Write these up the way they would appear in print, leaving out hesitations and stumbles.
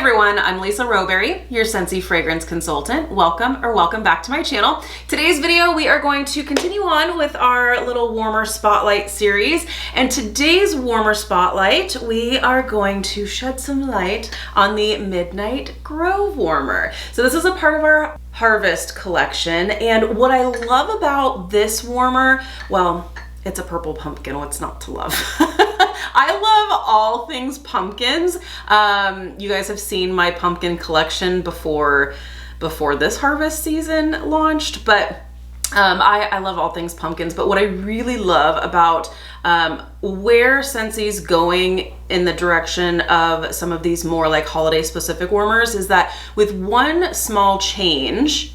everyone, I'm Lisa Rowberry, your Scentsy fragrance consultant. Welcome back to my channel. Today's video, we are going to continue on with our little warmer spotlight series. And today's warmer spotlight, we are going to shed some light on the Midnight Grove Warmer. So this is a part of our Harvest collection. And what I love about this warmer, well, it's a purple pumpkin. What's not to love? I love all things pumpkins. You guys have seen my pumpkin collection before this harvest season launched, but I love all things pumpkins. But what I really love about where Scentsy's going in the direction of some of these more like holiday specific warmers is that with one small change,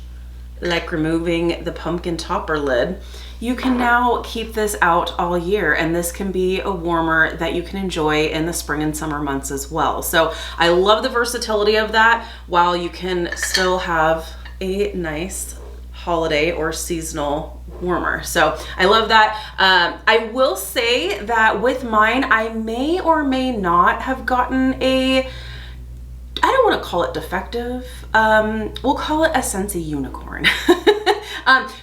like removing the pumpkin topper lid, you can now keep this out all year, and this can be a warmer that you can enjoy in the spring and summer months as well. So I love the versatility of that while you can still have a nice holiday or seasonal warmer. So I love that. I will say that with mine, I may or may not have gotten I don't want to call it defective. We'll call it a Scentsy unicorn.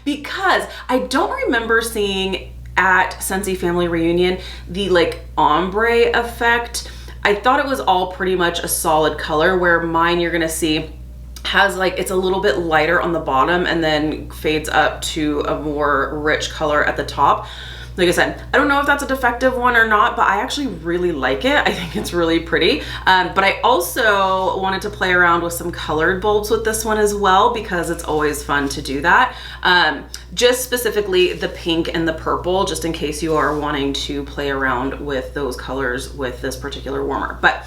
Because I don't remember seeing at Scentsy Family Reunion the like ombre effect. I thought it was all pretty much a solid color, where mine you're gonna see has like, it's a little bit lighter on the bottom and then fades up to a more rich color at the top. Like I said, I don't know if that's a defective one or not, but I actually really like it. I think it's really pretty. But I also wanted to play around with some colored bulbs with this one as well, because it's always fun to do that. Just specifically the pink and the purple, just in case you are wanting to play around with those colors with this particular warmer. But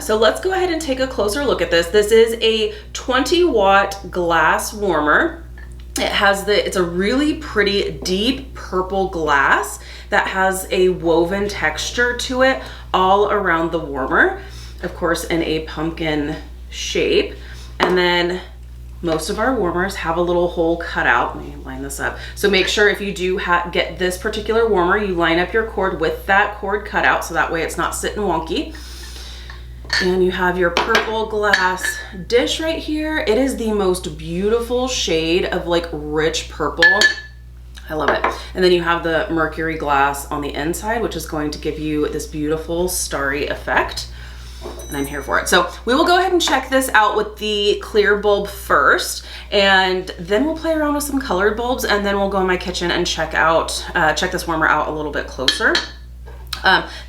so let's go ahead and take a closer look at this. This is a 20-watt glass warmer. It's a really pretty deep purple glass that has a woven texture to it all around the warmer, of course in a pumpkin shape. And then most of our warmers have a little hole cut out. Let me line this up. So make sure if you do get this particular warmer, you line up your cord with that cord cut out, so that way it's not sitting wonky. And you have your purple glass dish right here. It is the most beautiful shade of like rich purple. I love it. And then you have the mercury glass on the inside, which is going to give you this beautiful starry effect. And I'm here for it. So we will go ahead and check this out with the clear bulb first, and then we'll play around with some colored bulbs, and then we'll go in my kitchen and check this warmer out a little bit closer.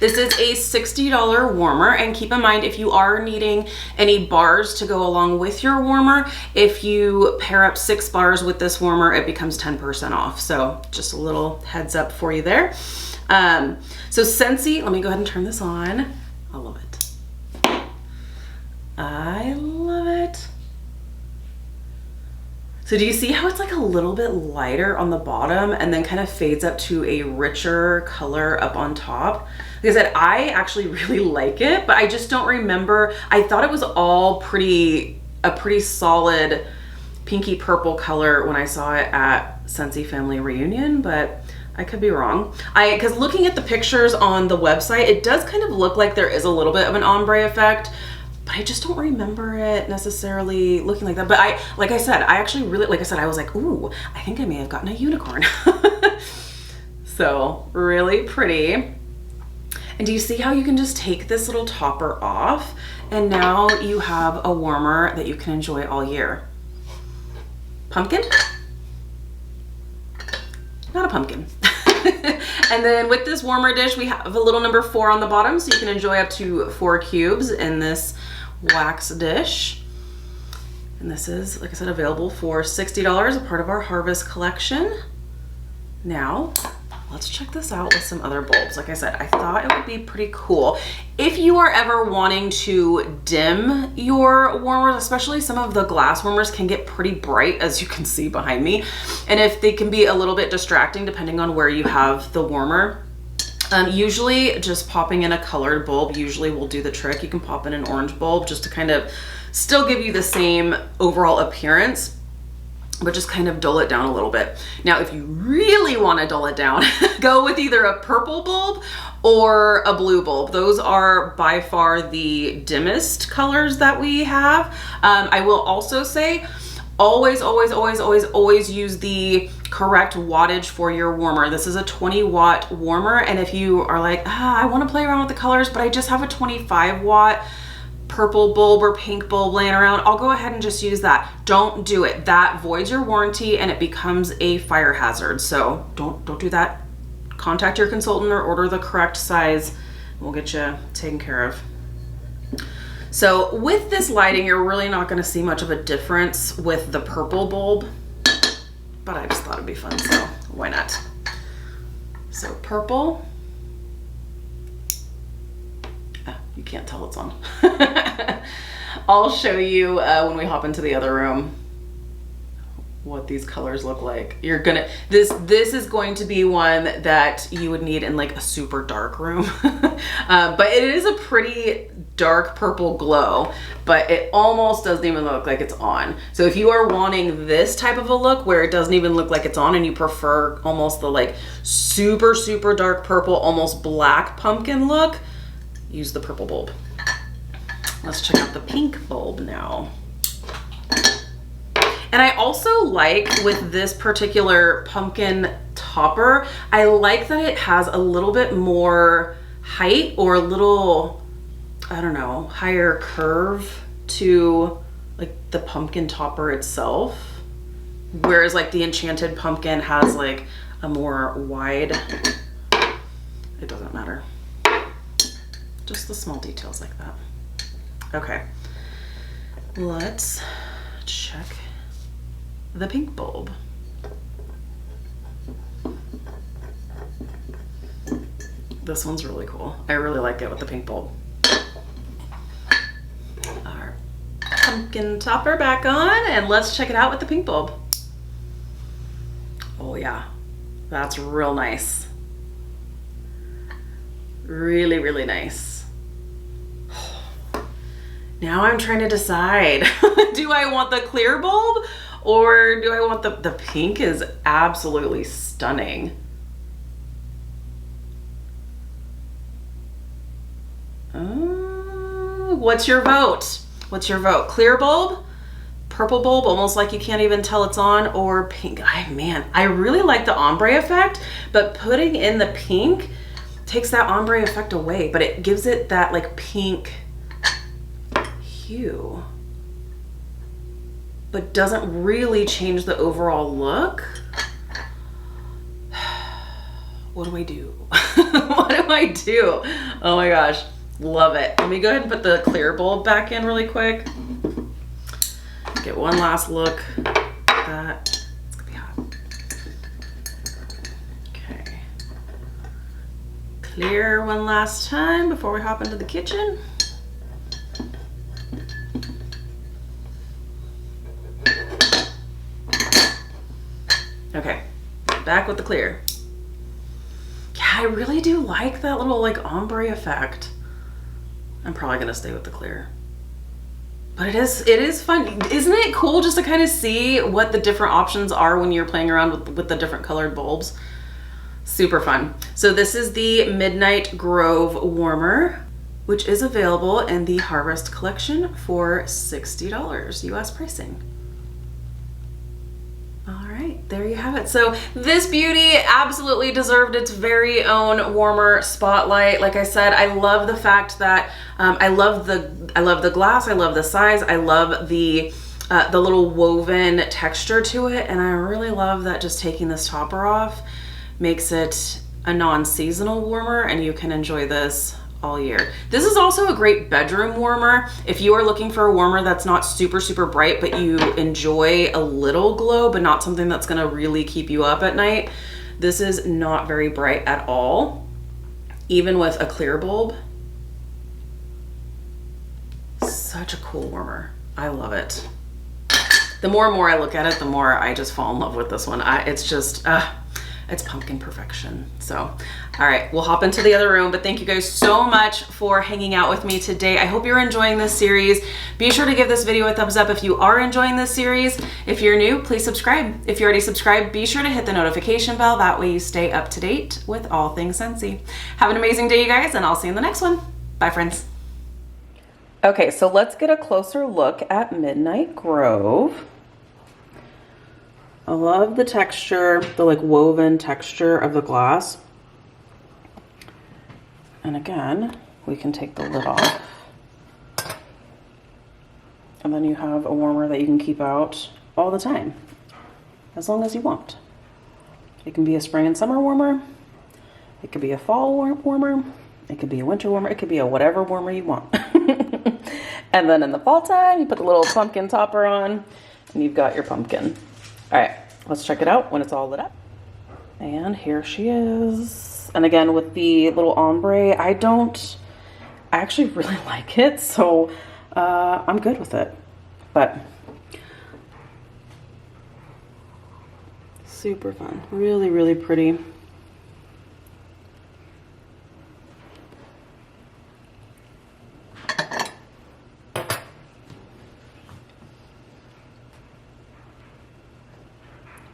This is a $60 warmer, and keep in mind, if you are needing any bars to go along with your warmer, if you pair up 6 bars with this warmer, it becomes 10% off. So just a little heads up for you there. So Scentsy, let me go ahead and turn this on. I love it. I love it. So do you see how it's like a little bit lighter on the bottom and then kind of fades up to a richer color up on top? Like I said, I actually really like it, but I just don't remember. I thought it was all a pretty solid pinky purple color when I saw it at Scentsy Family Reunion, but I could be wrong. Because looking at the pictures on the website, it does kind of look like there is a little bit of an ombre effect, but I just don't remember it necessarily looking like that. But like I said, I actually really, like I said, I was like, ooh, I think I may have gotten a unicorn. So really pretty. And do you see how you can just take this little topper off, and now you have a warmer that you can enjoy all year? Pumpkin? Not a pumpkin. And then with this warmer dish, we have a little number 4 on the bottom, so you can enjoy up to 4 cubes in this wax dish. And this is, like I said, available for $60, a part of our Harvest collection. Now, let's check this out with some other bulbs. Like I said, I thought it would be pretty cool. If you are ever wanting to dim your warmers, especially some of the glass warmers can get pretty bright, as you can see behind me. And if they can be a little bit distracting depending on where you have the warmer, usually just popping in a colored bulb usually will do the trick. You can pop in an orange bulb just to kind of still give you the same overall appearance. but just kind of dull it down a little bit. Now, if you really want to dull it down, go with either a purple bulb or a blue bulb. Those are by far the dimmest colors that we have. I will also say, always, always, always, always, always use the correct wattage for your warmer. This is a 20-watt warmer, and if you are like, I want to play around with the colors, but I just have a 25-watt purple bulb or pink bulb laying around, I'll go ahead and just use that. Don't do it. That voids your warranty and it becomes a fire hazard. So don't do that. Contact your consultant or order the correct size. We'll get you taken care of. So with this lighting, you're really not going to see much of a difference with the purple bulb, but I just thought it'd be fun, so why not? So purple. You can't tell it's on. I'll show you when we hop into the other room what these colors look like. You're gonna, this is going to be one that you would need in like a super dark room. But it is a pretty dark purple glow, but it almost doesn't even look like it's on. So if you are wanting this type of a look where it doesn't even look like it's on and you prefer almost the like super, super dark purple, almost black pumpkin look, use the purple bulb. Let's check out the pink bulb now. And I also like with this particular pumpkin topper, I like that it has a little bit more height or a little, I don't know, higher curve to like the pumpkin topper itself. Whereas like the enchanted pumpkin has like a more wide, it doesn't matter. Just the small details like that. Okay, let's check the pink bulb. This one's really cool. I really like it with the pink bulb. Our pumpkin topper back on, and let's check it out with the pink bulb. Oh yeah, that's real nice. Really, really nice. Now I'm trying to decide, do I want the clear bulb or do I want the pink? Is absolutely stunning. What's your vote? What's your vote? Clear bulb, purple bulb, almost like you can't even tell it's on, or pink? Man, I really like the ombre effect, but putting in the pink takes that ombre effect away, but it gives it that like pink hue, but doesn't really change the overall look. What do I do? What do I do? Oh my gosh, love it. Let me go ahead and put the clear bulb back in really quick. Get one last look at that. It's gonna be hot. Okay. Clear one last time before we hop into the kitchen. Okay, back with the clear. Yeah, I really do like that little like ombre effect. I'm probably gonna stay with the clear. But it is fun. Isn't it cool just to kind of see what the different options are when you're playing around with the different colored bulbs? Super fun. So this is the Midnight Grove Warmer, which is available in the Harvest Collection for $60 US pricing. All right, there you have it. So this beauty absolutely deserved its very own warmer spotlight. Like I said, I love the fact that I love the glass, I love the size, I love the little woven texture to it, and I really love that just taking this topper off makes it a non-seasonal warmer, and you can enjoy this all year. This is also a great bedroom warmer. If you are looking for a warmer that's not super, super bright, but you enjoy a little glow, but not something that's gonna really keep you up at night, this is not very bright at all. Even with a clear bulb. Such a cool warmer. I love it. The more and more I look at it, the more I just fall in love with this one. It's just, it's pumpkin perfection. So, all right, we'll hop into the other room, but thank you guys so much for hanging out with me today. I hope you're enjoying this series. Be sure to give this video a thumbs up if you are enjoying this series. If you're new, please subscribe. If you're already subscribed, be sure to hit the notification bell. That way you stay up to date with all things Scentsy. Have an amazing day, you guys, and I'll see you in the next one. Bye, friends. Okay, so let's get a closer look at Midnight Grove. I love the texture, the like woven texture of the glass. And again, we can take the lid off. And then you have a warmer that you can keep out all the time, as long as you want. It can be a spring and summer warmer. It could be a fall warmer. It could be a winter warmer. It could be a whatever warmer you want. And then in the fall time, you put the little pumpkin topper on and you've got your pumpkin. All right, let's check it out when it's all lit up. And here she is. And again, with the little ombre, I actually really like it. So I'm good with it, but super fun. Really, really pretty.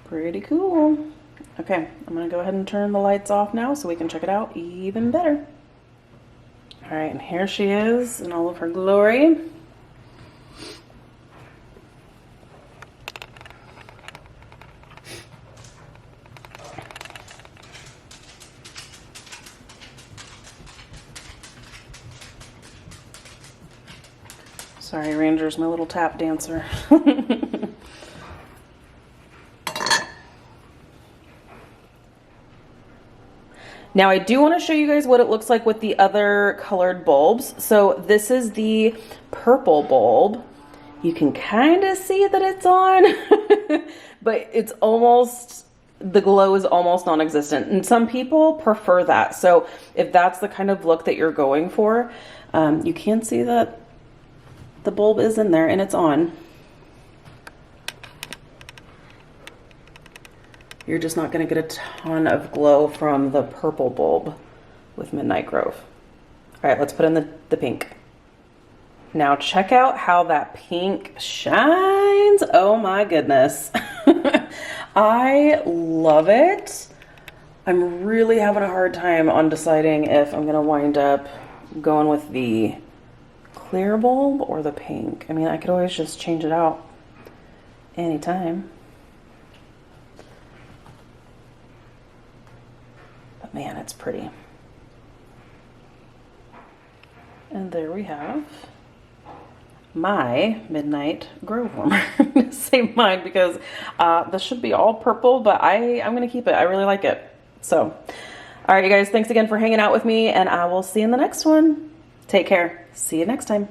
Pretty cool. Okay, I'm gonna go ahead and turn the lights off now so we can check it out even better. All right, and here she is in all of her glory. Sorry, Ranger's my little tap dancer. Now I do want to show you guys what it looks like with the other colored bulbs. So this is the purple bulb. You can kind of see that it's on, but it's almost, the glow is almost non-existent. And some people prefer that. So if that's the kind of look that you're going for, you can see that the bulb is in there and it's on. You're just not going to get a ton of glow from the purple bulb with Midnight Grove. All right, let's put in the pink. Now check out how that pink shines. Oh my goodness. I love it. I'm really having a hard time on deciding if I'm going to wind up going with the clear bulb or the pink. I mean, I could always just change it out anytime. Man, it's pretty. And there we have my Midnight Grove warmer. I'm going to say mine because this should be all purple, but I'm going to keep it. I really like it. So, all right, you guys, thanks again for hanging out with me, and I will see you in the next one. Take care. See you next time.